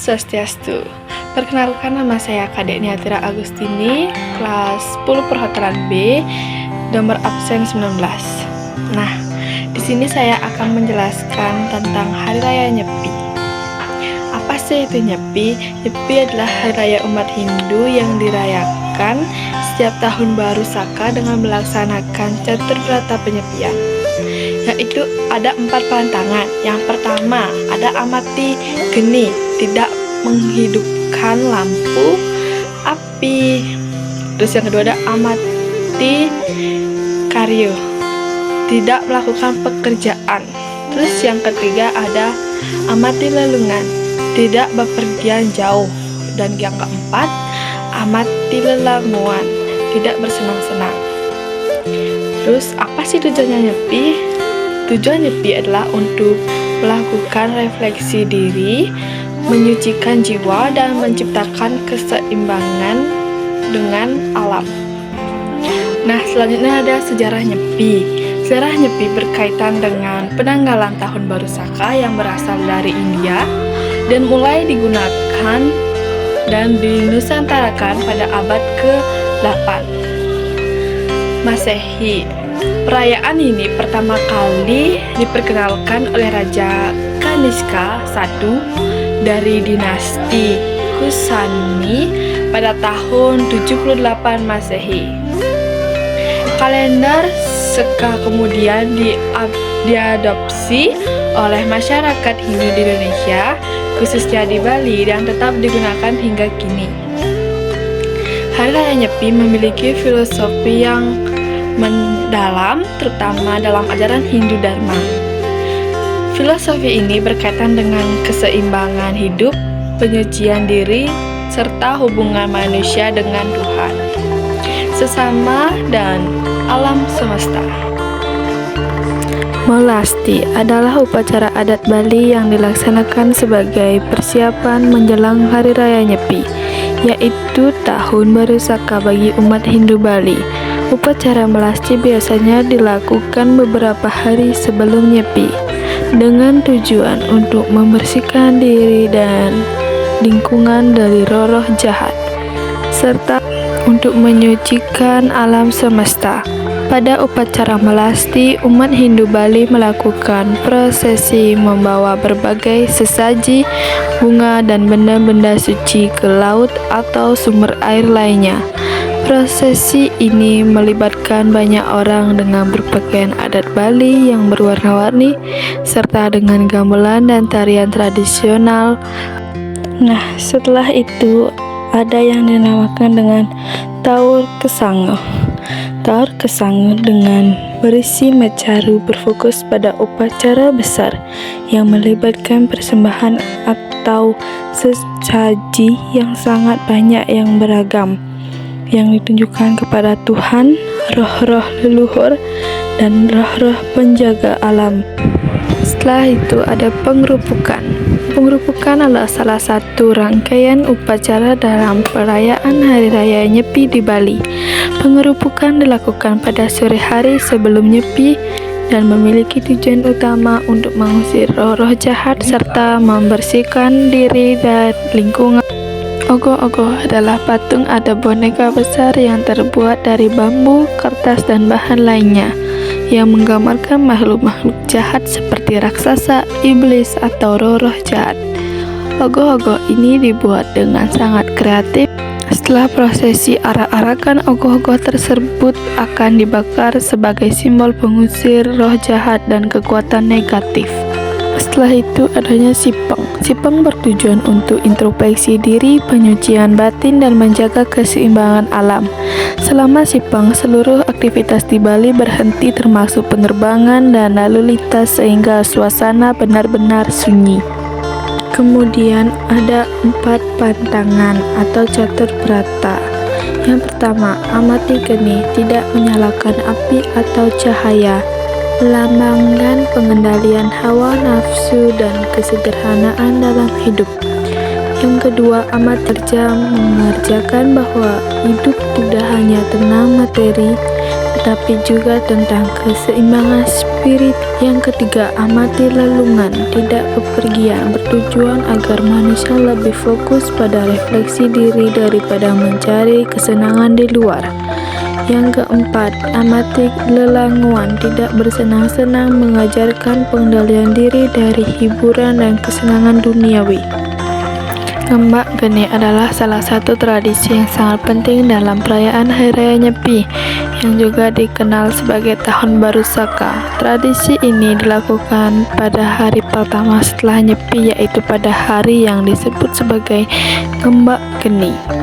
Swastiastu. Perkenalkan, nama saya Kadek Niatira Agustini, kelas 10 Perhotelan B, nomor absen 19. Nah, di sini saya akan menjelaskan tentang Hari Raya Nyepi. Apa sih itu Nyepi? Nyepi adalah hari raya umat Hindu yang dirayakan setiap tahun baru Saka dengan melaksanakan catur berata penyepian, yaitu ada 4 pantangan. Yang pertama ada amati geni, tidak menghidupkan lampu api. Terus yang kedua ada amati karyo, tidak melakukan pekerjaan. Terus yang ketiga ada amati lelungan, tidak bepergian jauh. Dan yang keempat amati lelanguan, tidak bersenang-senang. Terus apa sih tujuannya Nyepi? Tujuan Nyepi adalah untuk melakukan refleksi diri, menyucikan jiwa, dan menciptakan keseimbangan dengan alam. Nah, selanjutnya ada sejarah Nyepi. Sejarah Nyepi berkaitan dengan penanggalan tahun baru Saka yang berasal dari India dan mulai digunakan dan dinusantarakan pada abad ke-8 Masehi. Perayaan ini pertama kali diperkenalkan oleh Raja Kanishka I dari dinasti Kusani pada tahun 78 Masehi. Kalender Seka kemudian diadopsi oleh masyarakat Hindu di Indonesia, khususnya di Bali, dan tetap digunakan hingga kini. Hari Raya Nyepi memiliki filosofi yang mendalam, terutama dalam ajaran Hindu Dharma. Filosofi ini berkaitan dengan keseimbangan hidup, penyucian diri, serta hubungan manusia dengan Tuhan, sesama, dan alam semesta. Melasti adalah upacara adat Bali yang dilaksanakan sebagai persiapan menjelang Hari Raya Nyepi, yaitu Tahun Baru Saka bagi umat Hindu Bali. Upacara melasti biasanya dilakukan beberapa hari sebelum Nyepi dengan tujuan untuk membersihkan diri dan lingkungan dari roh-roh jahat, serta untuk menyucikan alam semesta. Pada upacara melasti, umat Hindu Bali melakukan prosesi membawa berbagai sesaji, bunga, dan benda-benda suci ke laut atau sumber air lainnya. Prosesi ini melibatkan banyak orang dengan berpakaian adat Bali yang berwarna-warni, serta dengan gamelan dan tarian tradisional. Nah, setelah itu ada yang dinamakan dengan Taur Kesango. Taur Kesango dengan berisi mecaru berfokus pada upacara besar yang melibatkan persembahan atau sesaji yang sangat banyak yang beragam, yang ditunjukkan kepada Tuhan, roh-roh leluhur, dan roh-roh penjaga alam. Setelah itu ada pengerupukan. Pengerupukan adalah salah satu rangkaian upacara dalam perayaan Hari Raya Nyepi di Bali. Pengerupukan dilakukan pada sore hari sebelum Nyepi dan memiliki tujuan utama untuk mengusir roh-roh jahat serta membersihkan diri dan lingkungan. Ogoh-ogoh adalah patung atau boneka besar yang terbuat dari bambu, kertas, dan bahan lainnya yang menggambarkan makhluk-makhluk jahat seperti raksasa, iblis, atau roh-roh jahat. Ogoh-ogoh ini dibuat dengan sangat kreatif. Setelah prosesi, arak-arakan ogoh-ogoh tersebut akan dibakar sebagai simbol pengusir roh jahat dan kekuatan negatif. Setelah itu adanya sipeng. Sipeng bertujuan untuk introspeksi diri, penyucian batin, dan menjaga keseimbangan alam. Selama sipeng, seluruh aktivitas di Bali berhenti termasuk penerbangan dan lalu lintas sehingga suasana benar-benar sunyi. Kemudian ada 4 pantangan atau catur berata. Yang pertama, amati geni, tidak menyalakan api atau cahaya, melambangkan pengendalian hawa nafsu dan kesederhanaan dalam hidup. Yang kedua, amat kerja, mengerjakan bahwa hidup tidak hanya tentang materi, tapi juga tentang keseimbangan spirit. Yang ketiga, amati lelungan, tidak bepergian, bertujuan agar manusia lebih fokus pada refleksi diri daripada mencari kesenangan di luar. Yang keempat, amati lelanguan, tidak bersenang-senang, mengajarkan pengendalian diri dari hiburan dan kesenangan duniawi. Ngembak Geni adalah salah satu tradisi yang sangat penting dalam perayaan Hari Raya Nyepi, yang juga dikenal sebagai Tahun Baru Saka. Tradisi ini dilakukan pada hari pertama setelah Nyepi, yaitu pada hari yang disebut sebagai Ngembak Geni.